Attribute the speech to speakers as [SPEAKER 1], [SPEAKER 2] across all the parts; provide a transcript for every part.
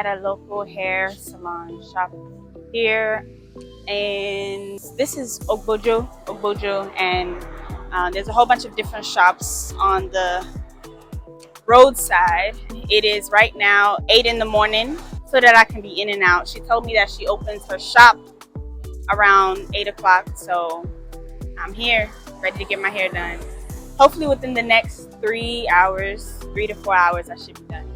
[SPEAKER 1] at a local hair salon shop here, and this is Ogbojo, and there's a whole bunch of different shops on the roadside. It is right now 8 in the morning so that I can be in and out. She told me that she opens her shop around 8 o'clock, so I'm here ready to get my hair done. Hopefully within the next 3 hours, 3 to 4 hours, I should be done.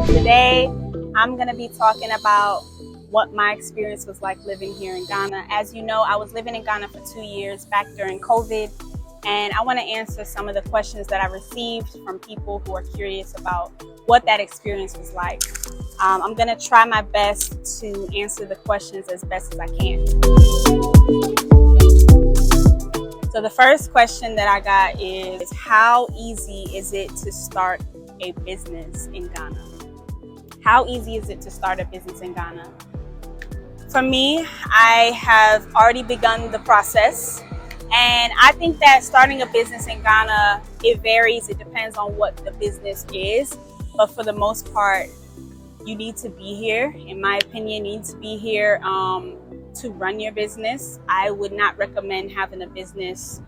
[SPEAKER 1] Today, I'm going to be talking about what my experience was like living here in Ghana. As you know, I was living in Ghana for 2 years back during COVID, and I want to answer some of the questions that I received from people who are curious about what that experience was like. I'm going to try my best to answer the questions as best as I can. So the first question that I got is, how easy is it to start a business in Ghana? How easy is it to start a business in Ghana? For me, I have already begun the process, and I think that starting a business in Ghana, it varies. It depends on what the business is, but for the most part, you need to be here. In my opinion, you need to be here to run your business. I would not recommend having a business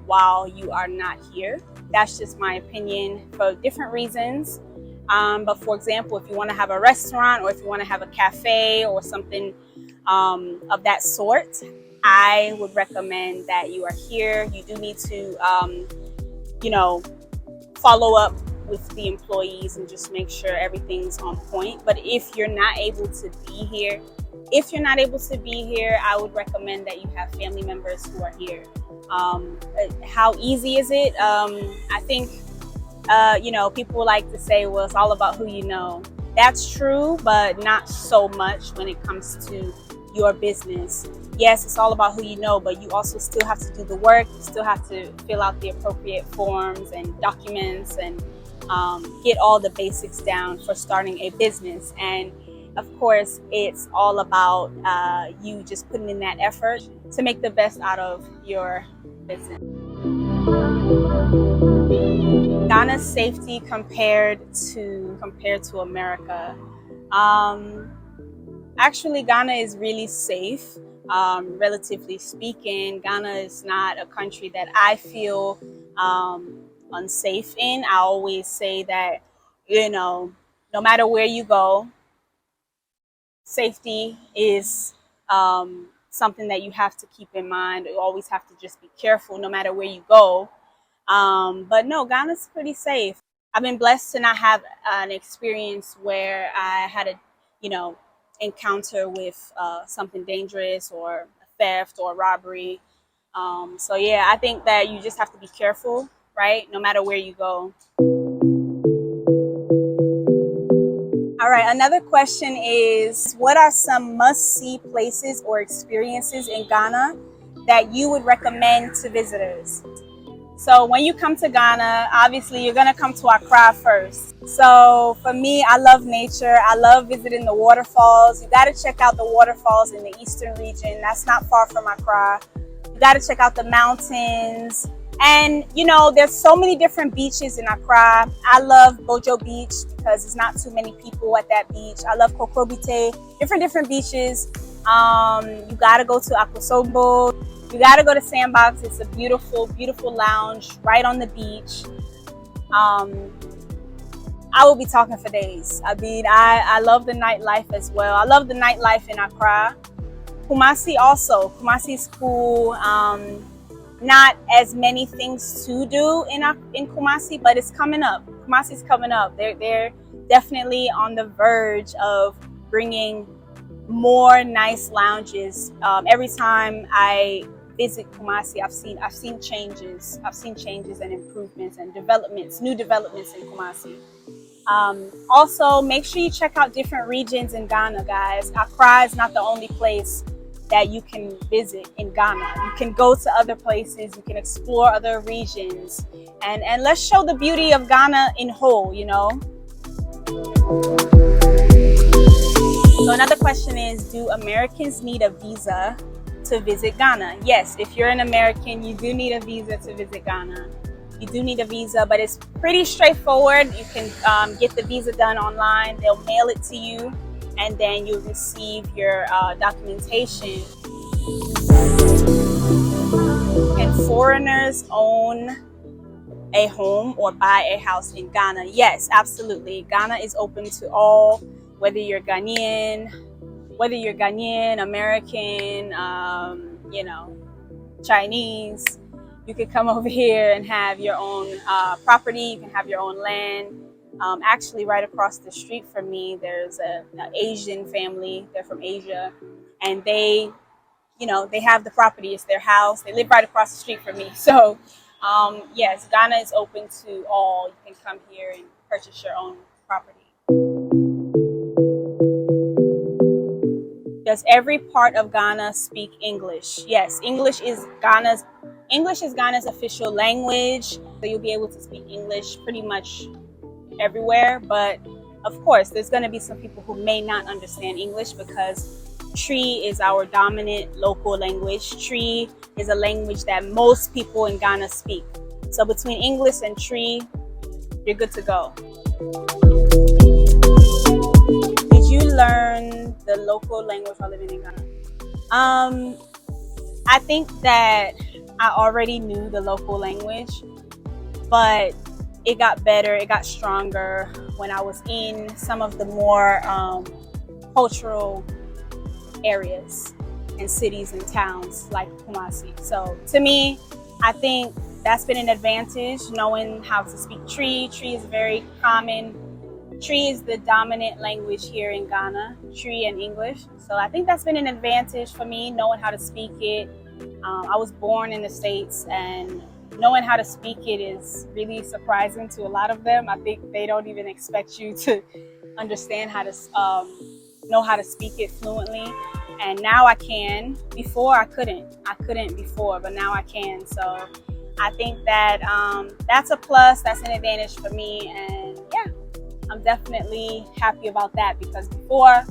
[SPEAKER 1] while you are not here. That's just my opinion for different reasons. But for example, if you want to have a restaurant or if you want to have a cafe or something of that sort, I would recommend that you are here. You do need to, follow up with the employees and just make sure everything's on point. But if you're not able to be here, I would recommend that you have family members who are here. How easy is it? I think people like to say, well, it's all about who you know. That's true, but not so much when it comes to your business. Yes, it's all about who you know, but you also still have to do the work. You still have to fill out the appropriate forms and documents and get all the basics down for starting a business. And of course, it's all about you just putting in that effort to make the best out of your business. Ghana's safety compared to America. Actually, Ghana is really safe. Relatively speaking, Ghana is not a country that I feel unsafe in. I always say that, no matter where you go, safety is something that you have to keep in mind. You always have to just be careful no matter where you go. But no, Ghana's pretty safe. I've been blessed to not have an experience where I had a, encounter with something dangerous or a theft or robbery. So yeah, I think that you just have to be careful, right? No matter where you go. All right, another question is, what are some must-see places or experiences in Ghana that you would recommend to visitors? So when you come to Ghana, obviously you're gonna come to Accra first. So for me, I love nature. I love visiting the waterfalls. You gotta check out the waterfalls in the eastern region. That's not far from Accra. You gotta check out the mountains. And you know, there's so many different beaches in Accra. I love Bojo Beach because there's not too many people at that beach. I love Kokrobite, different beaches. You gotta go to Akosombo. You gotta go to Sandbox. It's a beautiful lounge right on the beach. I will be talking for days. I mean, I love the nightlife as well. I love the nightlife in Accra. Kumasi also. Kumasi is cool. Not as many things to do in Kumasi, but it's coming up. Kumasi's coming up. They're definitely on the verge of bringing more nice lounges. Every time I visit Kumasi, I've seen changes. I've seen changes and improvements and developments, new developments in Kumasi. Also, make sure you check out different regions in Ghana, guys. Accra is not the only place that you can visit in Ghana. You can go to other places, you can explore other regions, and let's show the beauty of Ghana in whole, you know? So another question is, do Americans need a visa to visit Ghana? Yes, if you're an American, you do need a visa to visit Ghana. You do need a visa, but it's pretty straightforward. You can get the visa done online. They'll mail it to you, and then you'll receive your documentation. Can foreigners own a home or buy a house in Ghana? Yes, absolutely. Ghana is open to all, whether you're Ghanaian, American, you know, Chinese. You could come over here and have your own property. You can have your own land. Actually, right across the street from me, there's an Asian family. They're from Asia, and they, you know, they have the property. It's their house. They live right across the street from me. So, yes, Ghana is open to all. You can come here and purchase your own property. Does every part of Ghana speak English? Yes, English is Ghana's official language. So you'll be able to speak English pretty much everywhere. But of course, there's going to be some people who may not understand English because Tree is our dominant local language. Tree is a language that most people in Ghana speak. So between English and Tree, you're good to go. Did you learn the local language while living in Ghana? I think that I already knew the local language, but it got better, it got stronger when I was in some of the more cultural areas and cities and towns like Kumasi. So to me, I think that's been an advantage, knowing how to speak Tree. Tree is very common. Tree is the dominant language here in Ghana, Tree and English. So I think that's been an advantage for me, knowing how to speak it. I was born in the States, and knowing how to speak it is really surprising to a lot of them. I think they don't even expect you to understand how to know how to speak it fluently. And now I can. Before I couldn't before, but now I can. So I think that that's a plus, that's an advantage for me. And yeah, I'm definitely happy about that, because before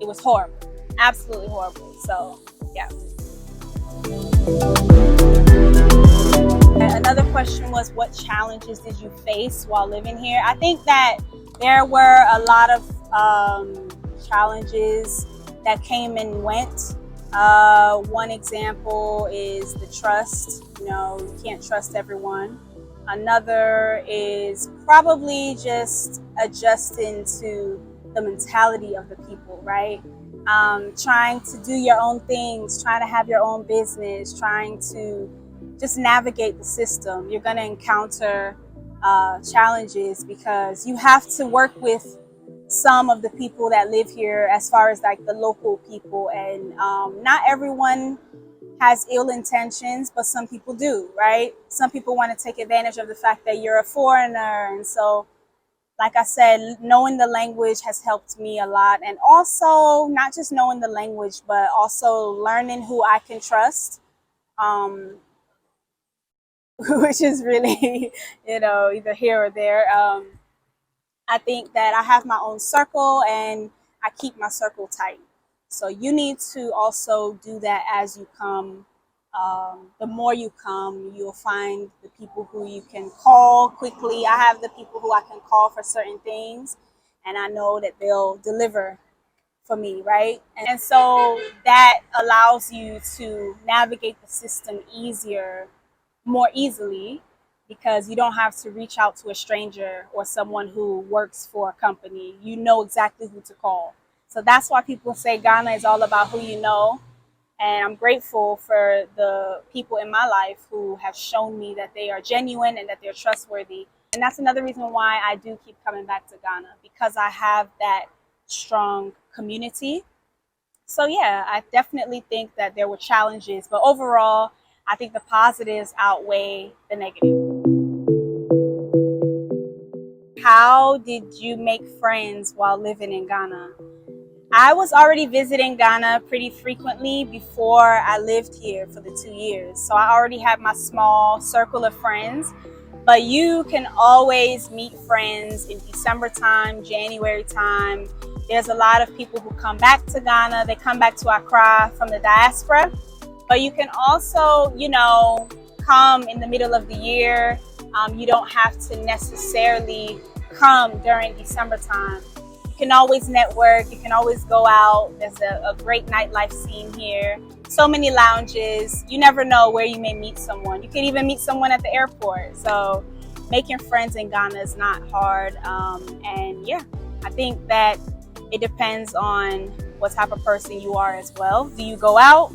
[SPEAKER 1] it was horrible, absolutely horrible. So yeah. Another question was, what challenges did you face while living here? I think that there were a lot of challenges that came and went. One example is the trust. You know, you can't trust everyone. Another is probably just adjusting to the mentality of the people, right? Trying to do your own things, trying to have your own business, trying to just navigate the system. You're going to encounter challenges because you have to work with some of the people that live here, as far as like the local people. And not everyone has ill intentions, but some people do, right? Some people want to take advantage of the fact that you're a foreigner. And so, like I said, knowing the language has helped me a lot. And also, not just knowing the language, but also learning who I can trust, um, which is really, either here or there. I think that I have my own circle and I keep my circle tight. So you need to also do that as you come. The more you come, you'll find the people who you can call quickly. I have the people who I can call for certain things, and I know that they'll deliver for me, right? And so that allows you to navigate the system more easily, because you don't have to reach out to a stranger or someone who works for a company. You know exactly who to call. So that's why people say Ghana is all about who you know. And I'm grateful for the people in my life who have shown me that they are genuine and that they're trustworthy. And that's another reason why I do keep coming back to Ghana, because I have that strong community. So yeah, I definitely think that there were challenges, but overall, I think the positives outweigh the negative. How did you make friends while living in Ghana? I was already visiting Ghana pretty frequently before I lived here for the 2 years. So I already had my small circle of friends. But you can always meet friends in December time, January time. There's a lot of people who come back to Ghana. They come back to Accra from the diaspora. But you can also, come in the middle of the year. You don't have to necessarily come during December time. You can always network. You can always go out. There's a great nightlife scene here. So many lounges. You never know where you may meet someone. You can even meet someone at the airport. So making friends in Ghana is not hard. And yeah, I think that it depends on what type of person you are as well. Do you go out?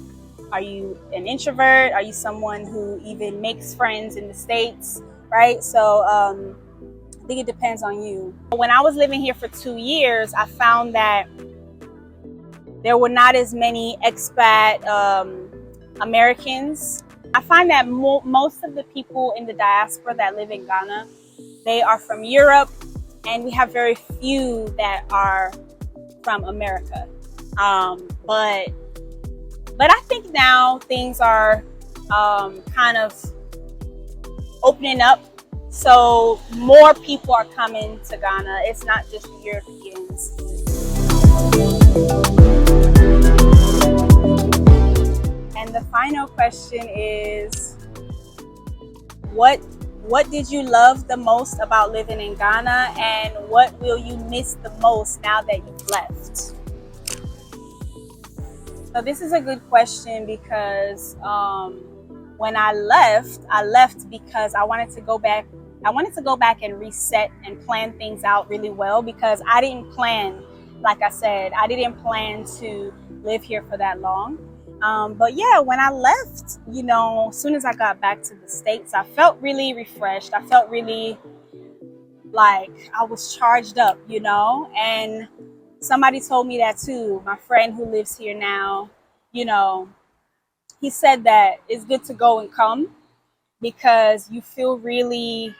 [SPEAKER 1] Are you an introvert? Are you someone who even makes friends in the States, right? So I think it depends on you. When I was living here for 2 years, I found that there were not as many expat Americans. I find that most of the people in the diaspora that live in Ghana, they are from Europe, and we have very few that are from America. But I think now things are kind of opening up. So more people are coming to Ghana. It's not just the Europeans. And the final question is, what did you love the most about living in Ghana, and what will you miss the most now that you've left? So this is a good question, because when I left because I wanted to go back. I wanted to go back and reset and plan things out really well, because I didn't plan, like I said, I didn't plan to live here for that long. But yeah, when I left, as soon as I got back to the States, I felt really refreshed. I felt really like I was charged up, and somebody told me that too. My friend who lives here now, he said that it's good to go and come, because you feel really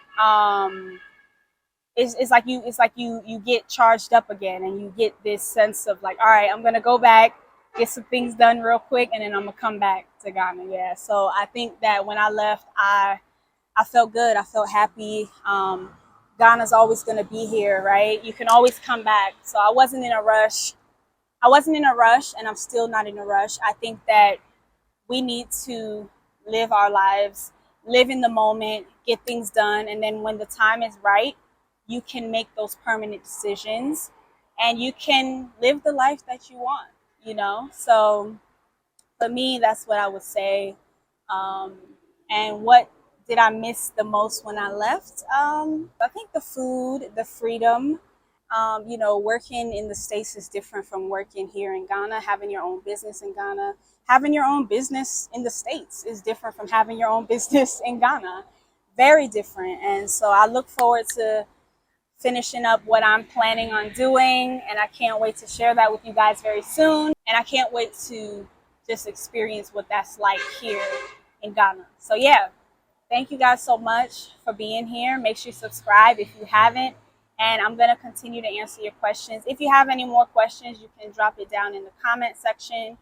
[SPEAKER 1] it's like you get charged up again, and you get this sense of like, all right, I'm gonna go back, get some things done real quick, and then I'm gonna come back to Ghana. Yeah, so I think that when I left, I felt good. I felt happy. Ghana's always gonna be here, right? You can always come back. So I wasn't in a rush. And I'm still not in a rush. I think that we need to live our lives, live in the moment, get things done, and then when the time is right, you can make those permanent decisions, and you can live the life that you want, So for me, that's what I would say. And what did I miss the most when I left? I think the food, the freedom. Working in the States is different from working here in Ghana. Having your own business in Ghana, having your own business in the States is different from having your own business in Ghana. Very different. And so I look forward to finishing up what I'm planning on doing, and I can't wait to share that with you guys very soon. And I can't wait to just experience what that's like here in Ghana. So yeah, thank you guys so much for being here. Make sure you subscribe if you haven't, and I'm going to continue to answer your questions. If you have any more questions, you can drop it down in the comment section,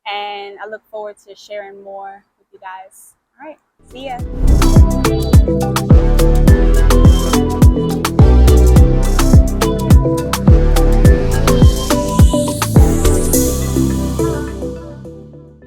[SPEAKER 1] and I look forward to sharing more with you guys. All right, see ya.